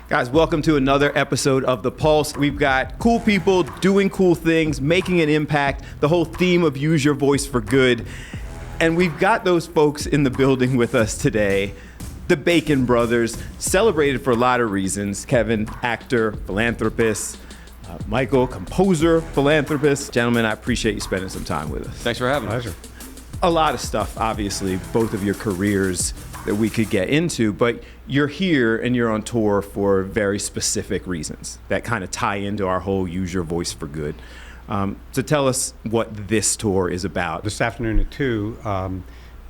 Guys, welcome to another episode of The Pulse. We've got cool people doing cool things, making an impact, the whole theme of use your voice for good. And we've got those folks in the building with us today. The Bacon brothers, celebrated for a lot of reasons. Kevin, actor, philanthropist. Michael, composer, philanthropist. Gentlemen, I appreciate you spending some time with us. Thanks for having us. Pleasure. A lot of stuff, obviously, both of your careers that we could get into, but you're here and you're on tour for very specific reasons that kind of tie into our whole use your voice for good. So tell us what this tour is about. This afternoon at 2,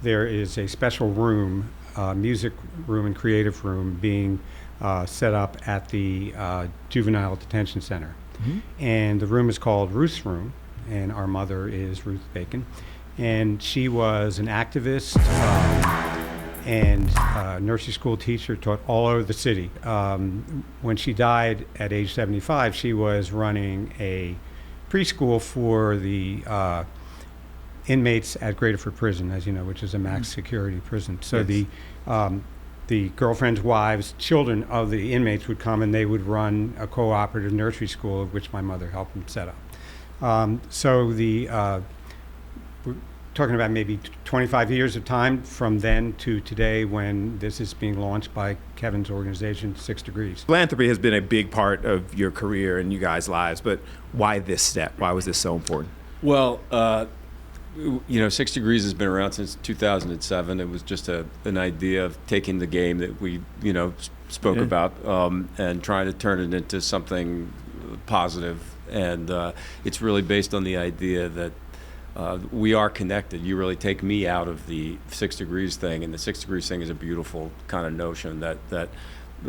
there is a special room, music room and creative room being set up at the Juvenile Detention Center. Mm-hmm. And the room is called Ruth's Room, and our mother is Ruth Bacon. And she was an activist and nursery school teacher, taught all over the city. When she died at age 75, she was running a preschool for the inmates at Graterford Prison, as you know, which is a max security prison. So yes. The girlfriends, wives, children of the inmates would come and they would run a cooperative nursery school, of which my mother helped them set up. We're talking about maybe 25 years of time from then to today when this is being launched by Kevin's organization, 6 Degrees. Philanthropy has been a big part of your career and you guys' lives, but why this step? Why was this so important? Well, 6 Degrees has been around since 2007. It was just an idea of taking the game that we, spoke about and trying to turn it into something positive. And it's really based on the idea that we are connected. You really take me out of the 6 Degrees thing, and the 6 Degrees thing is a beautiful kind of notion that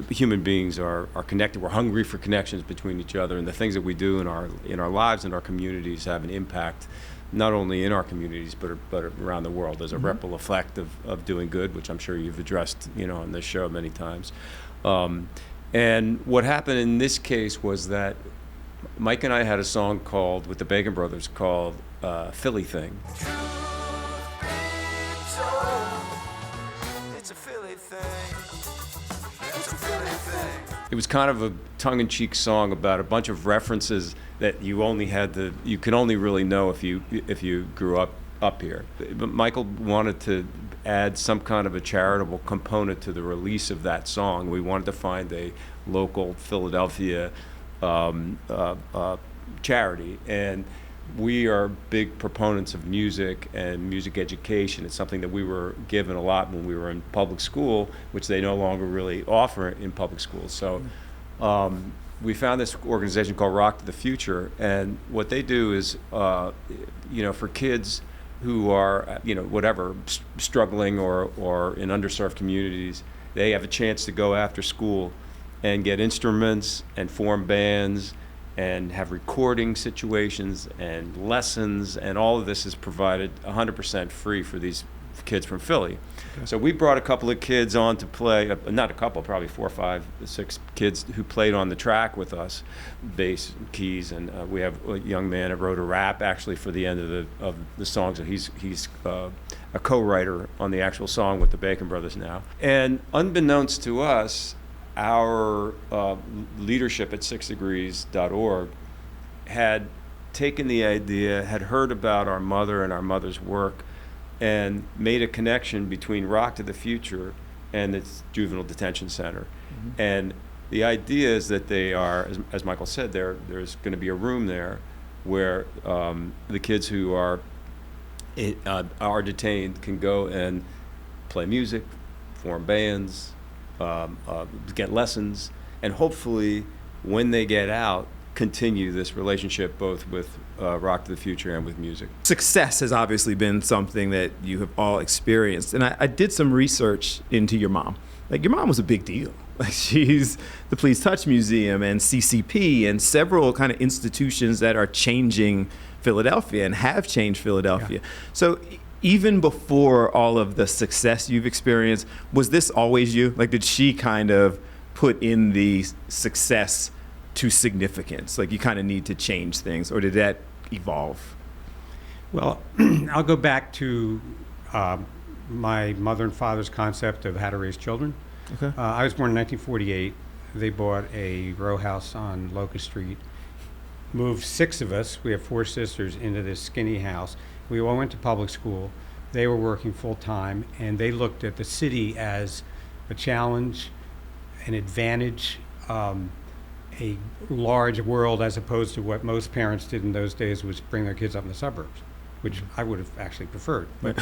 human beings are connected. We're hungry for connections between each other, and the things that we do in our lives and our communities have an impact not only in our communities but around the world. There's a ripple effect of doing good, which I'm sure you've addressed on this show many times. And what happened in this case was that Mike and I had a song with the Bacon Brothers called Philly Thing. It was kind of a tongue-in-cheek song about a bunch of references that you can only really know if you grew up here. But Michael wanted to add some kind of a charitable component to the release of that song. We wanted to find a local Philadelphia charity, and we are big proponents of music and music education. It's something that we were given a lot when we were in public school, which they no longer really offer in public schools. So we found this organization called Rock to the Future, and what they do is, for kids who are, struggling or in underserved communities, they have a chance to go after school and get instruments and form bands and have recording situations and lessons, and all of this is provided 100% free for these kids from Philly. Okay. So we brought a couple of kids on to play, not a couple, probably 4, 5, 6 kids who played on the track with us, bass, keys, and we have a young man that wrote a rap actually for the end of the song, so he's a co-writer on the actual song with the Bacon Brothers now. And unbeknownst to us, our leadership at 6degrees.org had taken the idea, had heard about our mother and our mother's work, and made a connection between Rock to the Future and the Juvenile Detention Center. Mm-hmm. And the idea is that they are, as Michael said, there's going to be a room there where the kids who are detained can go and play music, form bands, get lessons, and hopefully when they get out, continue this relationship both with Rock to the Future and with music. Success has obviously been something that you have all experienced, and I did some research into your mom. Like, your mom was a big deal. Like, she's the Please Touch Museum and CCP and several kind of institutions that are changing Philadelphia and have changed Philadelphia. Yeah. So even before all of the success you've experienced, was this always you? Like, did she kind of put in the success to significance? Like, you kind of need to change things, or did that evolve? Well, I'll go back to my mother and father's concept of how to raise children. Okay. I was born in 1948. they bought a row house on Locust Street, moved 6 of us, we have 4 sisters, into this skinny house. We all went to public school. They were working full time, and they looked at the city as a challenge, an advantage, a large world, as opposed to what most parents did in those days, was bring their kids up in the suburbs, which I would have actually preferred. But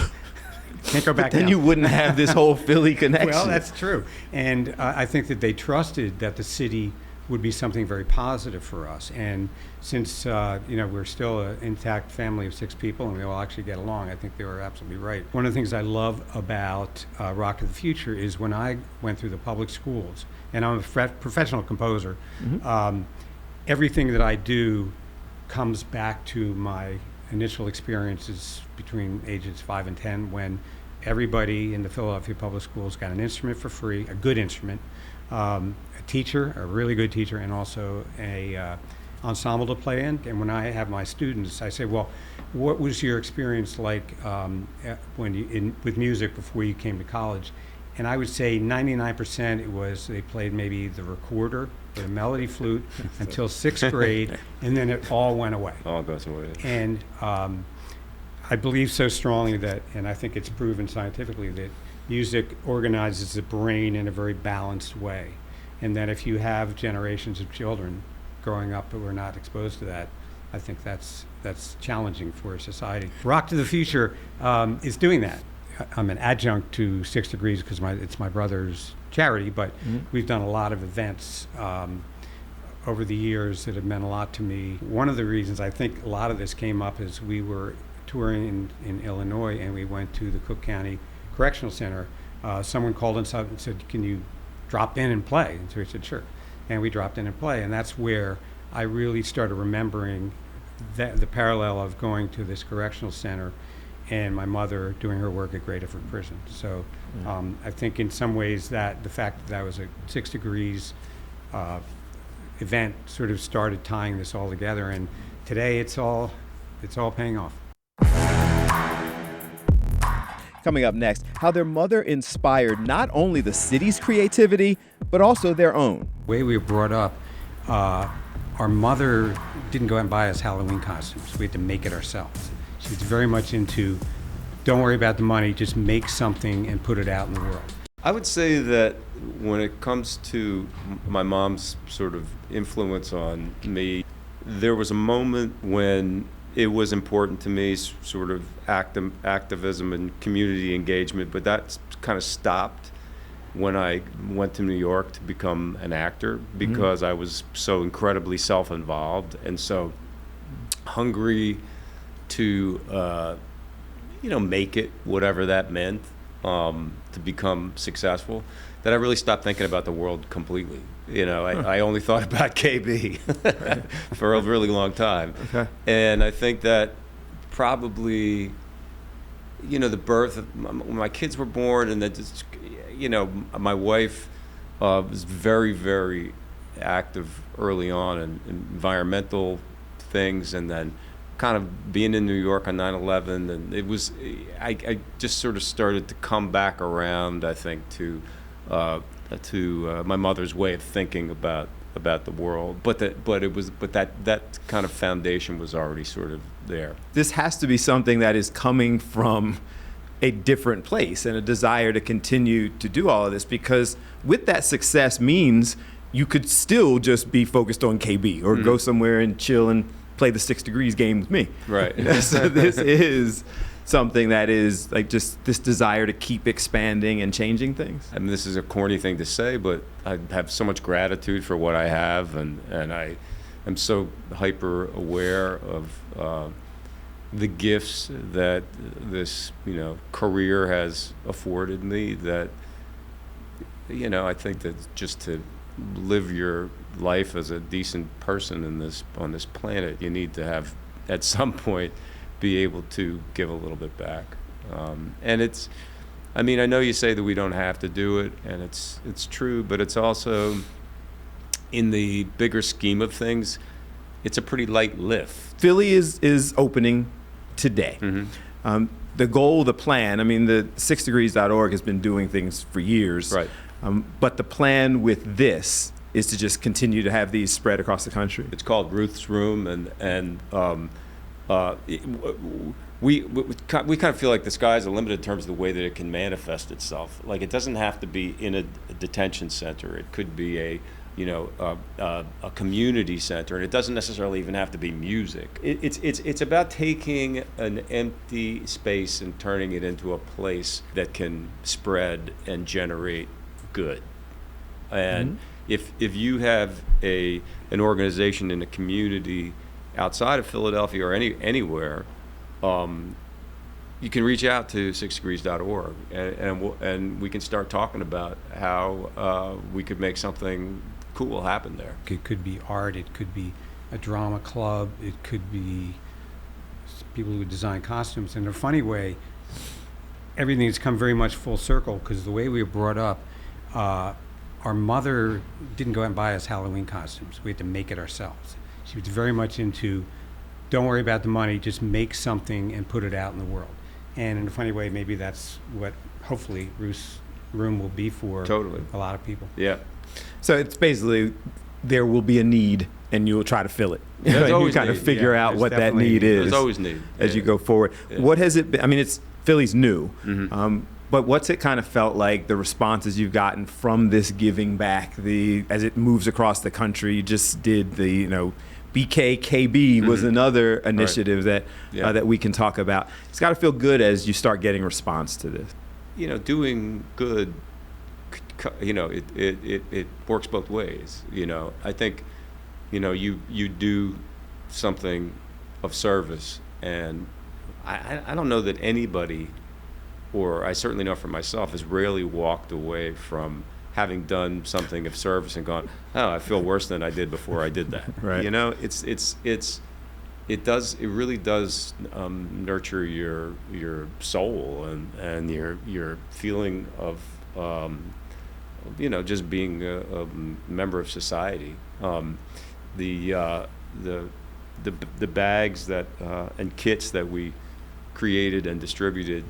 can't go back Then now. you wouldn't have this whole Philly connection. Well, that's true. And I think that they trusted that the city would be something very positive for us. And since, we're still an intact family of 6 people and we all actually get along, I think they were absolutely right. One of the things I love about Rock of the Future is when I went through the public schools, and I'm a professional composer, everything that I do comes back to my initial experiences between ages 5 and 10, when everybody in the Philadelphia Public Schools got an instrument for free, a good instrument, a teacher, a really good teacher, and also a ensemble to play in. And when I have my students, I say, well, what was your experience like with music before you came to college? And I would say 99% it was they played maybe the recorder or the melody flute until 6th grade, and then it all went away. All goes away. And I believe so strongly that, and I think it's proven scientifically, that music organizes the brain in a very balanced way. And that if you have generations of children growing up who are not exposed to that, I think that's challenging for society. Rock to the Future is doing that. I'm an adjunct to 6 Degrees because it's my brother's charity, but we've done a lot of events over the years that have meant a lot to me. One of the reasons I think a lot of this came up is we were touring in Illinois, and we went to the Cook County Correctional Center. Someone called us up and said, can you drop in and play? And so we said, sure. And we dropped in and play, and that's where I really started remembering the parallel of going to this correctional center and my mother doing her work at Great Effort Prison. So I think in some ways that the fact that was a 6 Degrees event sort of started tying this all together, and today it's all paying off. Coming up next, how their mother inspired not only the city's creativity, but also their own. The way we were brought up, our mother didn't go out and buy us Halloween costumes. We had to make it ourselves. She was very much into, don't worry about the money, just make something and put it out in the world. I would say that when it comes to my mom's sort of influence on me, there was a moment when it was important to me, sort of activism and community engagement, but that kind of stopped when I went to New York to become an actor, because I was so incredibly self-involved and so hungry to make it, whatever that meant, to become successful, that I really stopped thinking about the world completely. I only thought about KB for a really long time. Okay. And I think that probably, the birth of when my kids were born, and that just, my wife was very, very active early on in environmental things, and then kind of being in New York on 9/11, and it was, I just sort of started to come back around, I think, to my mother's way of thinking about the world, but that kind of foundation was already sort of there. This has to be something that is coming from a different place and a desire to continue to do all of this, because with that success means you could still just be focused on KB or go somewhere and chill and play the 6 Degrees game with me. Right. So this is something that is like just this desire to keep expanding and changing things. I mean, this is a corny thing to say, but I have so much gratitude for what I have, and I am so hyper aware of the gifts that this career has afforded me, that I think that just to live your life as a decent person on this planet, you need to have at some point be able to give a little bit back. And it's, I know you say that we don't have to do it, and it's true, but it's also, in the bigger scheme of things, it's a pretty light lift. Philly is opening today. The goal, the plan, the 6degrees.org has been doing things for years. Right. But the plan with this is to just continue to have these spread across the country. It's called Ruth's Room, and we kind of feel like the sky's the limit in terms of the way that it can manifest itself. Like, it doesn't have to be in a detention center. It could be a community center, and it doesn't necessarily even have to be music. It's about taking an empty space and turning it into a place that can spread and generate good. And if you have an organization in a community outside of Philadelphia or anywhere, you can reach out to 6degrees.org, and we can start talking about how we could make something cool happen there. It could be art, it could be a drama club, it could be people who design costumes. In a funny way, everything has come very much full circle, because the way we were brought up, our mother didn't go out and buy us Halloween costumes. We had to make it ourselves. She was very much into, don't worry about the money, just make something and put it out in the world. And in a funny way, maybe that's what hopefully Ruth's Room will be for a lot of people. Yeah. So it's basically, there will be a need and you will try to fill it. There's you always kind of need. figure out what that need is. There's always need. As you go forward. Yeah. What has it been? I mean, it's Philly's new. But what's it kind of felt like, the responses you've gotten from this giving back, as it moves across the country? You just did the, BKKB was another initiative that we can talk about. It's got to feel good as you start getting response to this. Doing good, it works both ways. I think, you do something of service, and I don't know that anybody, or I certainly know for myself, has rarely walked away from having done something of service and gone, oh, I feel worse than I did before I did that. Right. It really does nurture your soul and your feeling of just being a member of society. The bags that and kits that we created and distributed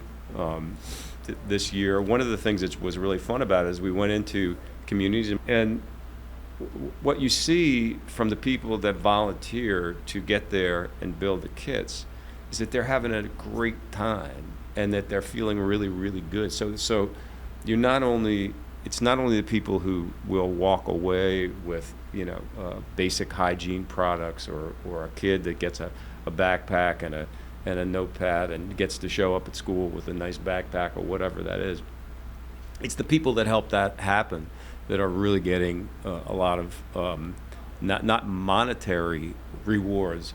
this year. One of the things that was really fun about it is we went into communities, and what you see from the people that volunteer to get there and build the kits is that they're having a great time and that they're feeling really, really good. So you're not only, it's not only the people who will walk away with basic hygiene products, or a kid that gets a backpack and a notepad and gets to show up at school with a nice backpack or whatever that is. It's the people that help that happen that are really getting a lot of not monetary rewards,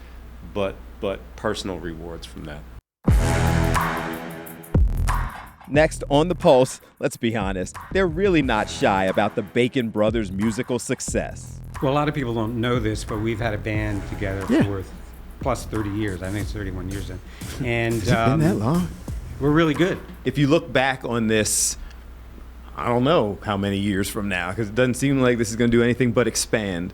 but personal rewards from that. Next on The Pulse, let's be honest, they're really not shy about the Bacon brothers' musical success. Well, a lot of people don't know this, but we've had a band together for plus 30 years. I think it's 31 years then. And Has it been that long? We're really good. If you look back on this, I don't know how many years from now, because it doesn't seem like this is going to do anything but expand.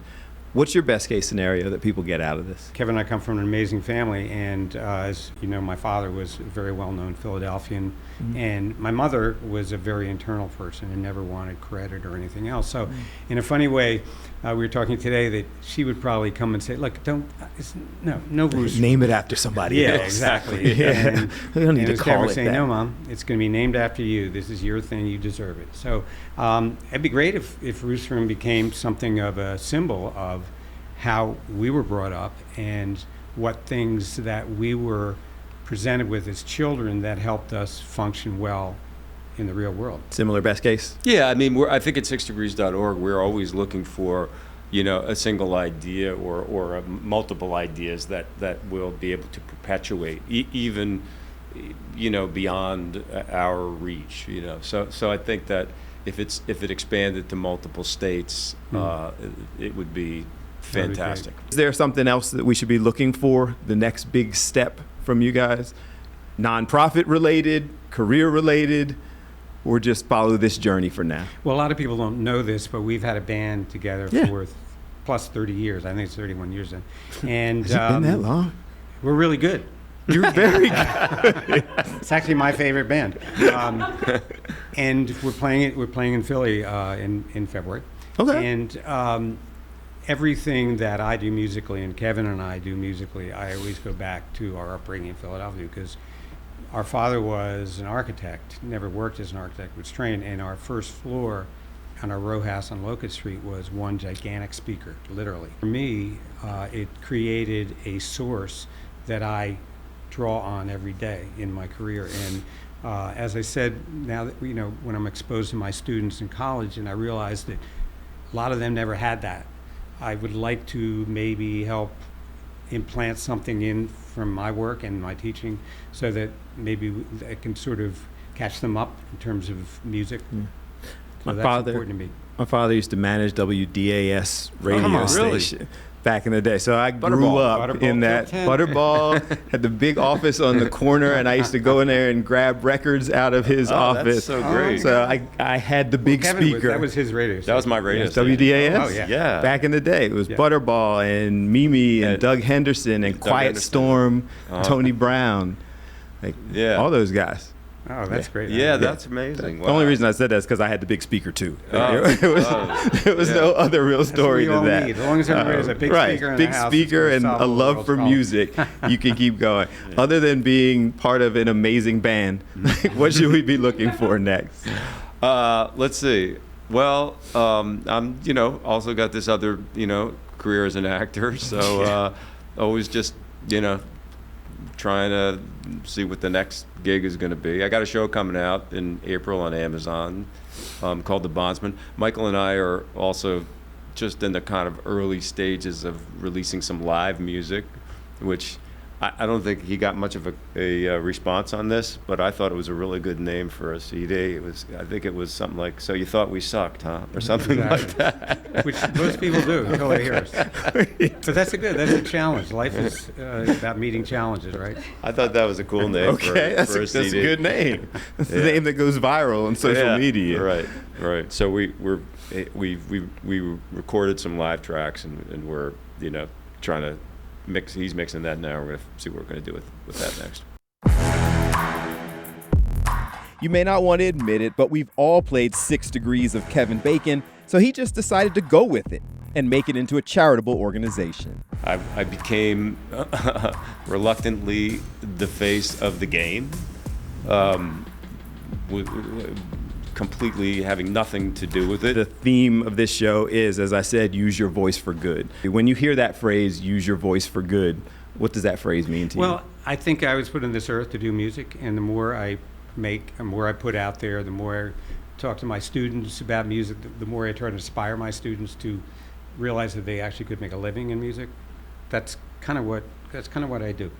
What's your best case scenario that people get out of this? Kevin and I come from an amazing family, and as you know, my father was a very well-known Philadelphian, and my mother was a very internal person and never wanted credit or anything else. So in a funny way, we were talking today that she would probably come and say, look, no Bruce. Name it after somebody else. Yeah, exactly. And, we don't need to and call Kevin it say, that. no, Mom, it's going to be named after you. This is your thing. You deserve it. So it'd be great if Ruth's Room became something of a symbol of how we were brought up and what things that we were presented with as children that helped us function well in the real world. Similar best case? Yeah, I mean, I think at 6degrees.org, we're always looking for, a single idea or multiple ideas that will be able to perpetuate, even, beyond our reach. So I think that if it expanded to multiple states, it would be fantastic. Is there something else that we should be looking for, the next big step from you guys? Nonprofit related, career related, or just follow this journey for now? Well, a lot of people don't know this, but we've had a band together for plus 30 years. I think it's 31 years then. And Has it been that long? We're really good. You're very good. It's actually my favorite band. And we're playing in Philly in February. Okay. And everything that I do musically and Kevin and I do musically, I always go back to our upbringing in Philadelphia, because our father was an architect, never worked as an architect, was trained, and our first floor on our row house on Locust Street was one gigantic speaker, literally. For me, it created a source that I draw on every day in my career. And as I said, now that, when I'm exposed to my students in college, and I realize that a lot of them never had that, I would like to maybe help implant something in from my work and my teaching, so that maybe I can sort of catch them up in terms of music. So that's important to me. My father used to manage WDAS radio station back in the day. So I grew Butterball. up in that. Butterball had the big office on the corner, and I used to go in there and grab records out of his office. That's so great. So I had the big speaker. That was his radio station. That was my radio station. WDAS? Oh, yeah. Yeah. Back in the day, it was Butterball and Mimi and Doug Henderson and Quiet Henderson. Storm, Tony Brown, all those guys. Oh, that's great. Yeah, that's amazing. The only reason I said that is because I had the big speaker too. Oh. There was no other real story to that. As long as everybody has a big speaker in big the house, speaker it's and gonna a solve the love world's for problem. music, you can keep going. Other than being part of an amazing band, what should we be looking for next? Let's see. Well, I'm, also got this other, career as an actor. So always just, trying to see what the next gig is going to be. I got a show coming out in April on Amazon called The Bondsman. Michael and I are also just in the kind of early stages of releasing some live music, which I don't think he got much of a response on this, but I thought it was a really good name for a CD. I think it was something like, "So You Thought We Sucked, huh?" or something like that. Which most people do until they hear us. But that's a challenge. Life is about meeting challenges, right? I thought that was a cool name for a CD. That's a good name. That's the name that goes viral on social media. Right. So we recorded some live tracks, and we're trying to mix. He's mixing that now. We're going to see what we're going to do with that next. You may not want to admit it, but we've all played 6 Degrees of Kevin Bacon, so he just decided to go with it and make it into a charitable organization. I became reluctantly the face of the game, completely having nothing to do with it. The theme of this show is, as I said, use your voice for good. When you hear that phrase, use your voice for good, what does that phrase mean to you? Well, I think I was put on this earth to do music, and the more I make, the more I put out there, the more I talk to my students about music, the more I try to inspire my students to realize that they actually could make a living in music. That's kind of what I do.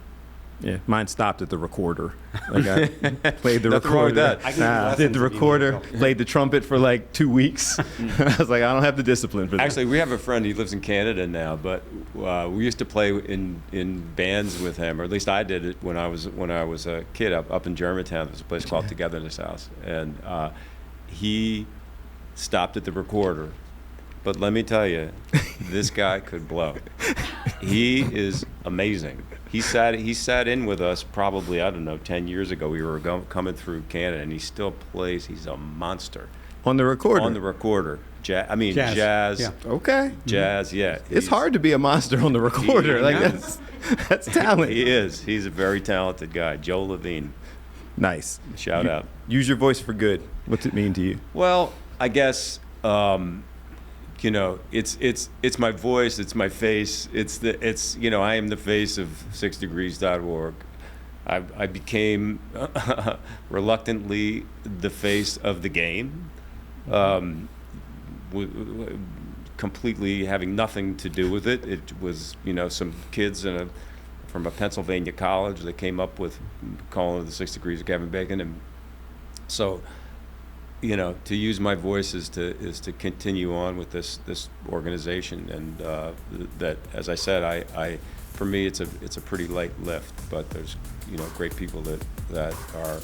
Yeah, mine stopped at the recorder. Like I played the Nothing wrong with recorder. that. Did the recorder, played the trumpet for like 2 weeks. I was like, I don't have the discipline for that. Actually, we have a friend. He lives in Canada now, but we used to play in bands with him, or at least I did it when I was a kid up in Germantown. There's a place called Togetherness House, and he stopped at the recorder. But let me tell you, this guy could blow. He is amazing. He sat in with us probably, 10 years ago. We were coming through Canada, and he still plays. He's a monster. On the recorder? On the recorder. Jazz. Yeah. Okay. Jazz, yeah. It's hard to be a monster on the recorder. That's talent. He is. He's a very talented guy. Joe Levine. Nice. Shout out. Use your voice for good. What's it mean to you? Well, I guess... it's my voice, it's my face, I am the face of 6degrees.org. I became reluctantly the face of the game, completely having nothing to do with it. It was, some kids from a Pennsylvania college that came up with calling it the 6 Degrees of Kevin Bacon, and so. To use my voice is to continue on with this organization, and that, as I said, I for me it's a pretty light lift, but there's great people that are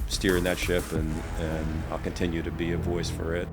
steering that ship, and I'll continue to be a voice for it.